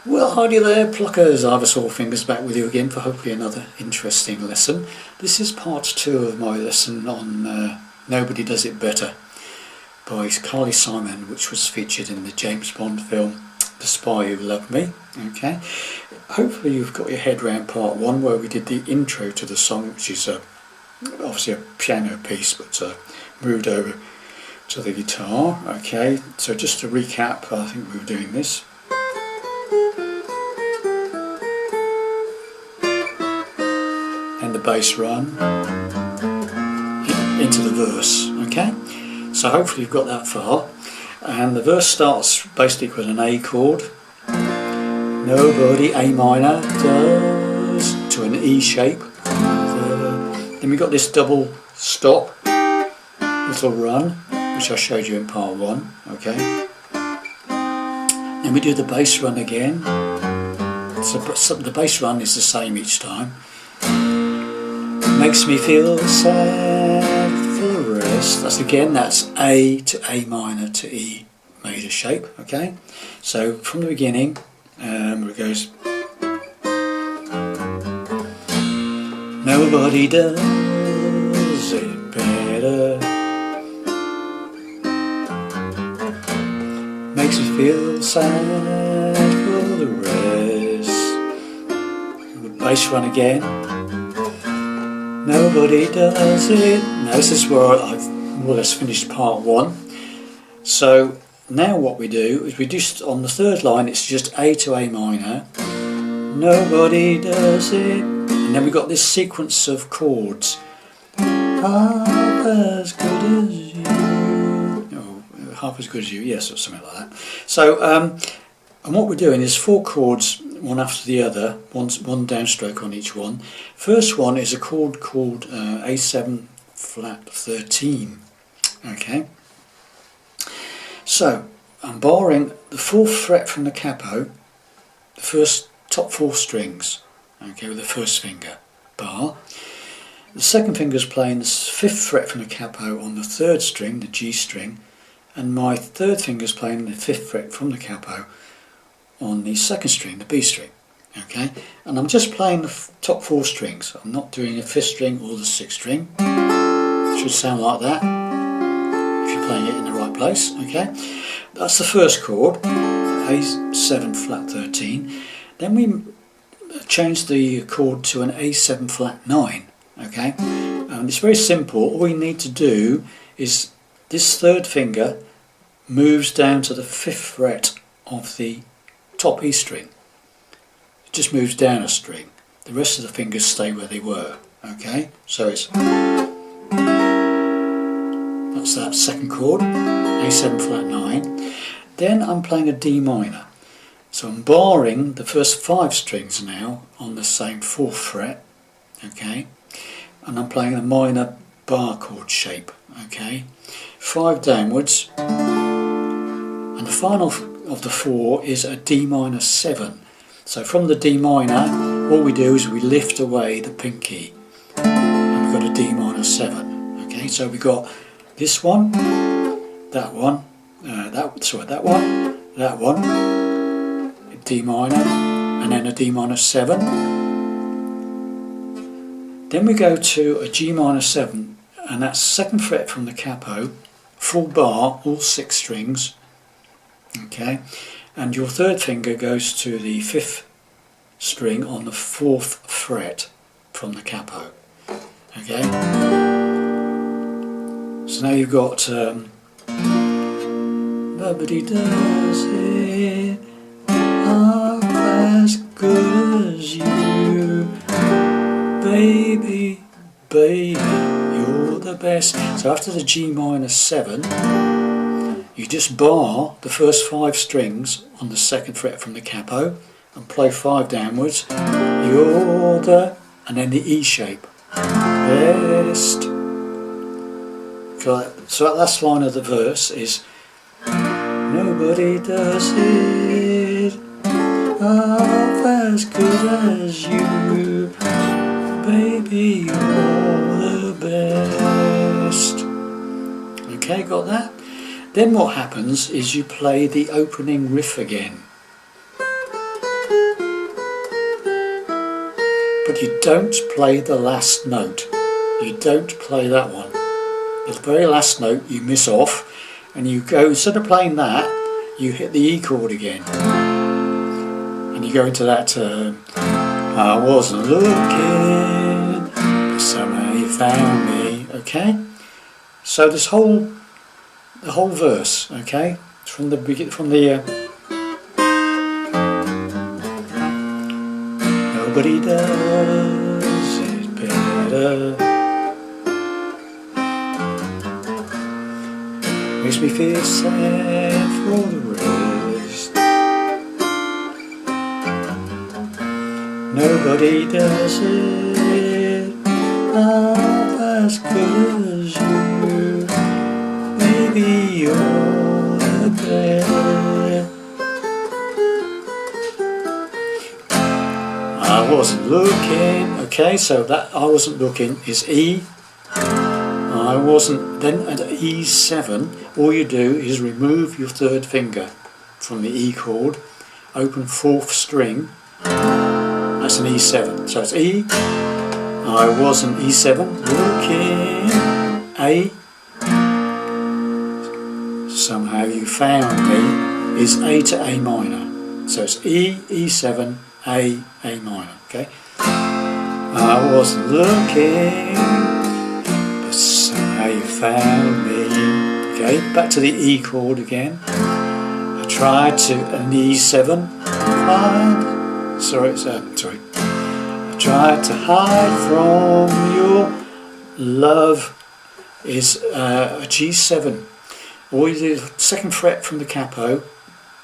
Well, howdy there, pluckers. Ivor Sawfingers back with you again for hopefully another interesting lesson. This is part 2 of my lesson on Nobody Does It Better by Carly Simon, which was featured in the James Bond film The Spy Who Loved Me. Okay, hopefully you've got your head around part 1 where we did the intro to the song, which is obviously a piano piece but moved over to the guitar. Okay, so just to recap, I think we were doing this. And the bass run into the verse. Okay, so hopefully you've got that far, and the verse starts basically with an A chord, nobody, A minor, does, to an E shape, then we got this double stop, little run, which I showed you in part 1. Okay, then we do the bass run again, so the bass run is the same each time. Makes me feel sad for the rest. That's A to A minor to E major shape. Okay, so from the beginning, it goes. Nobody does it better. Makes me feel sad for the rest. The bass run again. Nobody does it. Now this is where I've more or less finished part 1. So now what we do is we just, on the third line it's just A to A minor, nobody does it, and then we've got this sequence of chords, half as good as you, half as good as you, yes, or something like that. So and what we're doing is 4 chords, one after the other, one downstroke on each one. First one is a chord called A7 flat 13. Okay, so I'm barring the 4th fret from the capo, the first top 4 strings, okay, with the first finger, bar. The second finger is playing the 5th fret from the capo on the 3rd string, the G string, and my 3rd finger is playing the 5th fret from the capo on the 2nd string, the B string. Okay, and I'm just playing the top 4 strings. I'm not doing the 5th string or the 6th string. It should sound like that if you're playing it in the right place. Okay, that's the first chord, A7 flat 13. Then we change the chord to an A7 flat 9. Okay, and it's very simple. All we need to do is this 3rd finger moves down to the 5th fret of the top E string. It just moves down a string. The rest of the fingers stay where they were. Okay, so it's, that's that second chord, A7 flat 9. Then I'm playing a D minor. So I'm barring the first 5 strings now on the same 4th fret. Okay, and I'm playing a minor bar chord shape. Okay, 5 downwards, and the final of the 4 is a D minor 7. So from the D minor, what we do is we lift away the pinky, and we've got a D minor 7. Okay, so we've got this one, that one, that one, D minor, and then a D minor 7. Then we go to a G minor 7, and that's 2nd fret from the capo, full bar, all 6 strings. Okay, and your 3rd finger goes to the 5th string on the 4th fret from the capo. Okay, so now you've got nobody does it half as good as you, baby, baby, you're the best. So after the G minor 7, you just bar the first 5 strings on the 2nd fret from the capo and play 5 downwards. You're the, and then the E shape. Best. So that last line of the verse is nobody does it half as good as you, baby, you're the best. Okay, got that? Then what happens is you play the opening riff again. but you don't play the last note. You don't play that one. The very last note you miss off, and you go, instead of playing that, you hit the E chord again. And you go into that I wasn't looking, but somehow you found me. Okay? So the whole verse, okay? From the nobody does it better. Makes me feel sad for the rest. Nobody does it half as good as you. Maybe you're the best. I wasn't looking. Okay, so that I wasn't looking is E. I wasn't. Then at E7, all you do is remove your third finger from the E chord, open fourth string. That's an E7. So it's E. I wasn't E7 looking. A. Somehow you found me is A to A minor. So it's E, E7, A minor. Okay. I wasn't looking, but somehow you found me. Okay. Back to the E chord again. I tried to an E7. Sorry. I tried to hide from your love is a G7. All you do is second fret from the capo,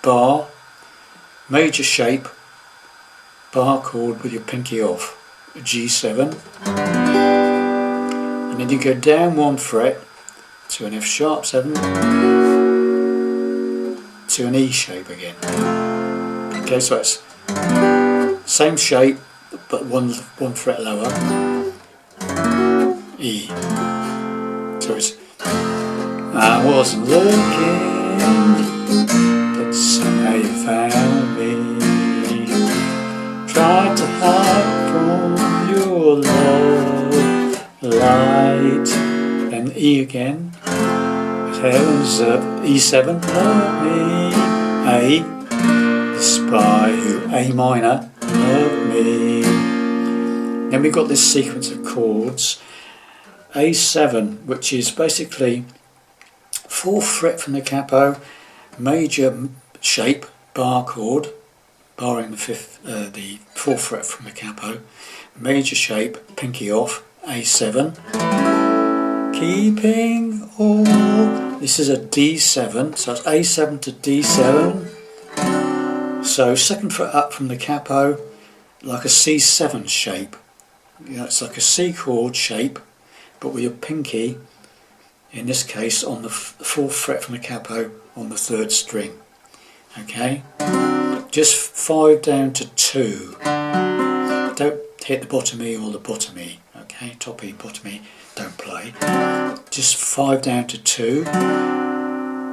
bar, major shape, bar chord with your pinky off, a G7, and then you go down one fret to an F sharp 7, to an E shape again. Okay, so it's same shape but one fret lower, E. So it's I wasn't looking, but somehow you found me. Tried to hide from your love light. Then E again. But heavens up, E7, love me. A, the spy who A minor, love me. Then we've got this sequence of chords. A7, which is basically fourth fret from the capo, major shape, bar chord, barring the fourth fret from the capo, major shape, pinky off, A7, keeping all. This is a D7, so it's A7 to D7. So second fret up from the capo, like a C7 shape. You know, it's like a C chord shape, but with your pinky, in this case, on the fourth fret from the capo on the third string. Okay, just 5 down to 2. Don't hit the bottom E or the bottom E. Okay, top E, bottom E, don't play. Just 5 down to 2.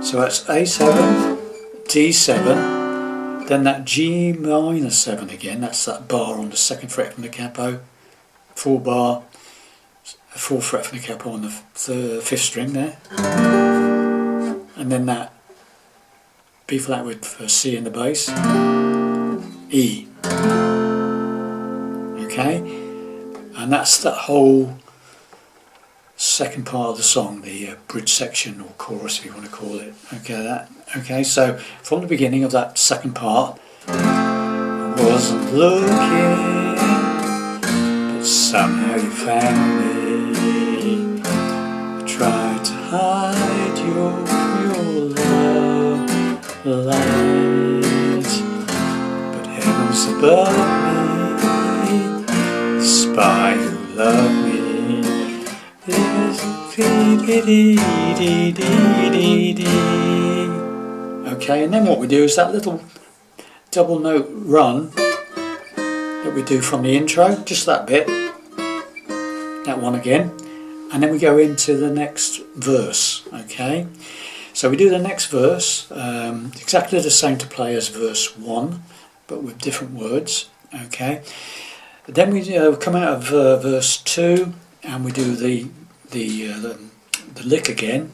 So that's A7, D7, then that G minor 7 again. That's that bar on the second fret from the capo, full bar. A fourth fret from the capo on the fifth string there, and then that B flat with C in the bass, E. Okay, and that's that whole second part of the song, the bridge section or chorus if you want to call it. Okay, so from the beginning of that second part, I wasn't looking, but somehow you found me. Try to hide your love light, but heavens above me, the spy who loved me is okay, and then what we do is that little double note run that we do from the intro, just that bit, that one again. And then we go into the next verse, okay? So we do the next verse, exactly the same to play as verse 1, but with different words, okay? Then we come out of verse 2 and we do the lick again,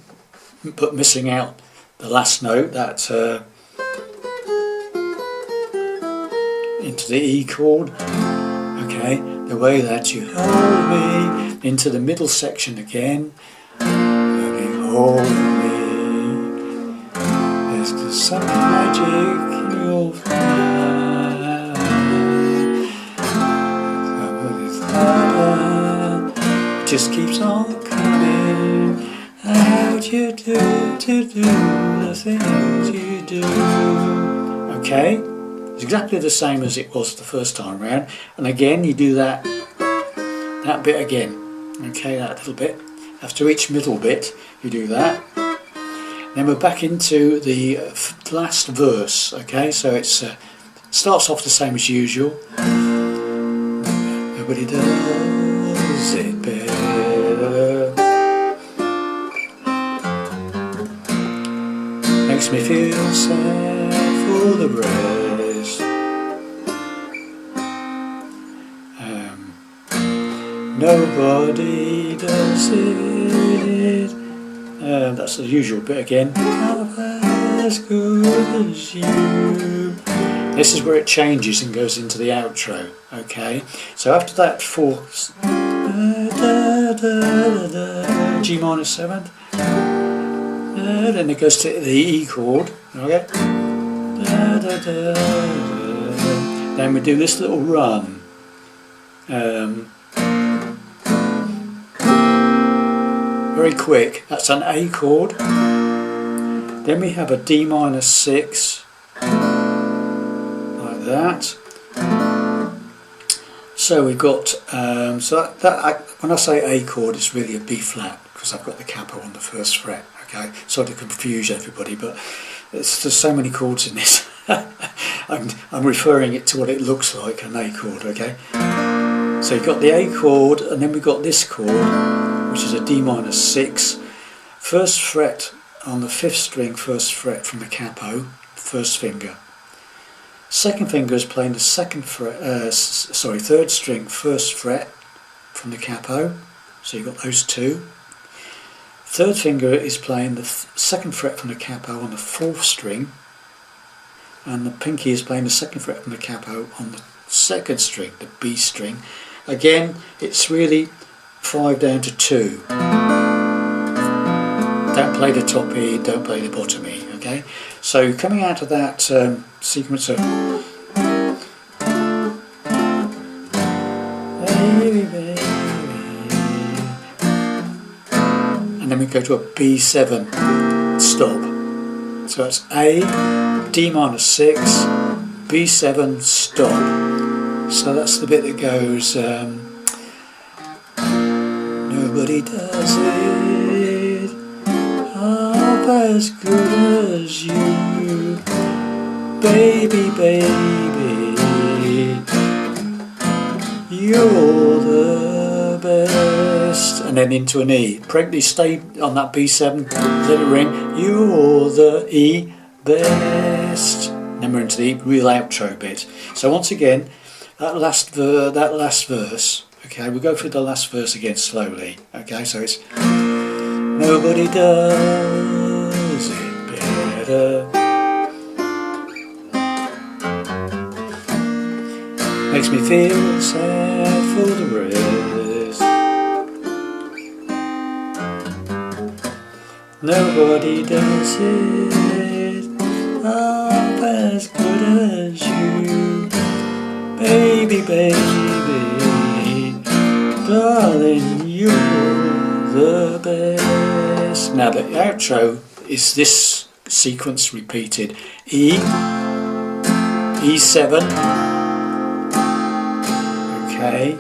but missing out the last note, that into the E chord. Okay, the way that you hold me, into the middle section again. Hold me, there's some magic in your mind. It just keeps on coming. How'd you do to do the things you do? Okay, it's exactly the same as it was the first time round. And again, you do that bit again. Okay, that little bit. After each middle bit, you do that. Then we're back into the last verse. Okay, so it's starts off the same as usual. Nobody does it better. Makes me feel sad for the rest. Nobody does it. That's the usual bit again. Not as good as you. This is where it changes and goes into the outro. Okay, so after that fourth G minor 7, then it goes to the E chord. Okay, then we do this little run. Very quick. That's an A chord. Then we have a D minor 6, like that. So we've got when I say A chord, it's really a B flat because I've got the capo on the first fret. Okay, sorry to confuse everybody, but there's so many chords in this. I'm referring it to what it looks like, an A chord. Okay, so you've got the A chord, and then we've got this chord, which is a D minor 6, first fret on the 5th string, first fret from the capo, first finger. Second finger is playing the third string, first fret from the capo, so you've got those two. Third finger is playing the second fret from the capo on the 4th string, and the pinky is playing the second fret from the capo on the 2nd string, the B string. Again, it's really 5 down to 2. Don't play the top E, don't play the bottom E. Okay, so coming out of that sequence of baby, baby, and then we go to a B7 stop. So it's A, D minor 6, B7 stop. So that's the bit that goes. Nobody does it half as good as you, baby, baby, you're the best. And then into an E. Practically stay on that B7, let it ring. You're the E best. Then we're into the real outro bit. So once again, that last verse. Okay, we'll go through the last verse again slowly. Okay, so it's nobody does it better. Makes me feel sad for the rest. Nobody does it half as good as you, baby, baby, darling, you're the best. Now the outro is this sequence repeated: E, E7. Okay.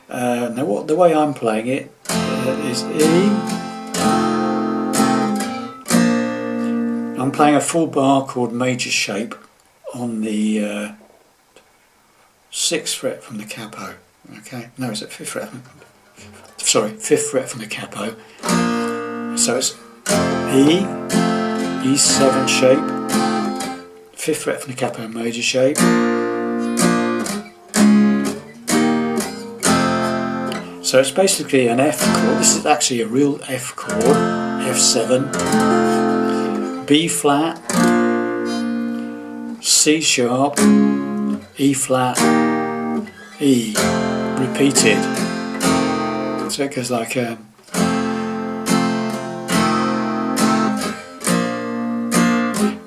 Now the way I'm playing it is E. I'm playing a full bar chord major shape on the 6th fret from the capo. Okay, no, it's at 5th fret. Sorry, 5th fret from the capo. So it's E, E7 shape, 5th fret from the capo major shape, So it's basically an F chord. This is actually a real F chord, F7, B flat, C sharp, E flat, E, repeated. So it goes like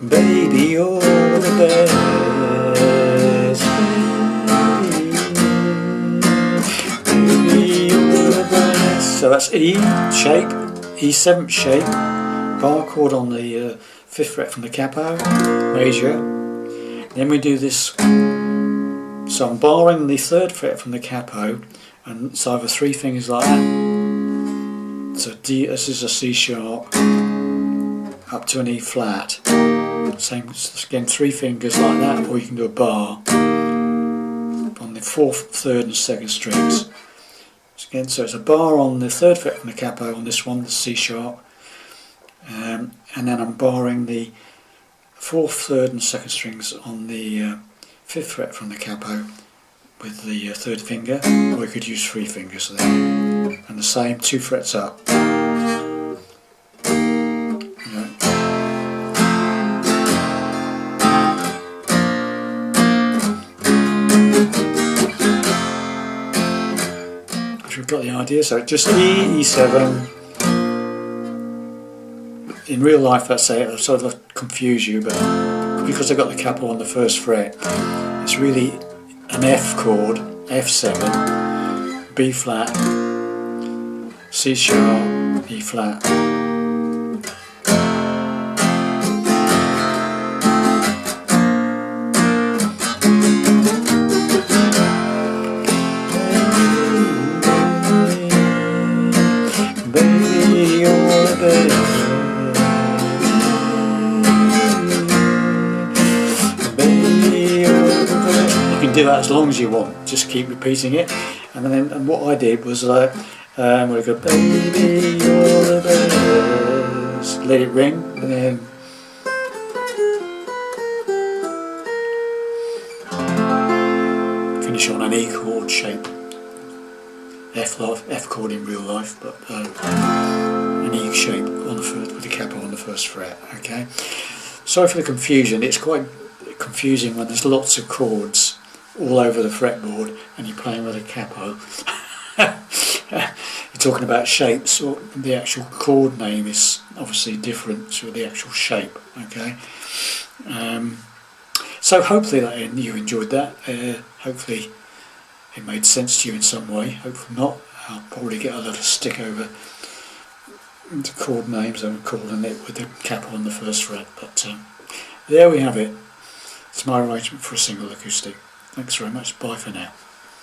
baby, you're the best, baby, you're the best. So that's E shape, E7 shape, bar chord on the 5th fret from the capo, major. Then we do this, so I'm barring the 3rd fret from the capo, and it's either 3 fingers like that. So D, this is a C sharp, up to an E flat. Same again, 3 fingers like that, or you can do a bar on the 4th, 3rd and 2nd strings. So again, so it's a bar on the 3rd fret from the capo on this one, the C sharp, and then I'm barring the 4th, 3rd and 2nd strings on the 5th fret from the capo with the 3rd finger, or you could use 3 fingers there, and the same 2 frets up. We've got the idea, so just E, E7. In real life, let's say, I'll sort of confuse you, but because I've got the capo on the 1st fret, it's really an F chord, F7, B flat, C sharp, E flat. Do that as long as you want, just keep repeating it. And then what I did was we go baby you're the best, let it ring, and then finish on an E chord shape, F chord in real life, but an E shape on the first, with the capo on the 1st fret. Okay, sorry for the confusion. It's quite confusing when there's lots of chords all over the fretboard and you're playing with a capo. You're talking about shapes, or the actual chord name is obviously different to the actual shape. Okay, so hopefully that you enjoyed that. Hopefully it made sense to you in some way. Hopefully not. I'll probably get a lot of stick over the chord names I'm calling it with the capo on the 1st fret, but there we have it. It's my arrangement for a single acoustic. Thanks very much. Bye for now.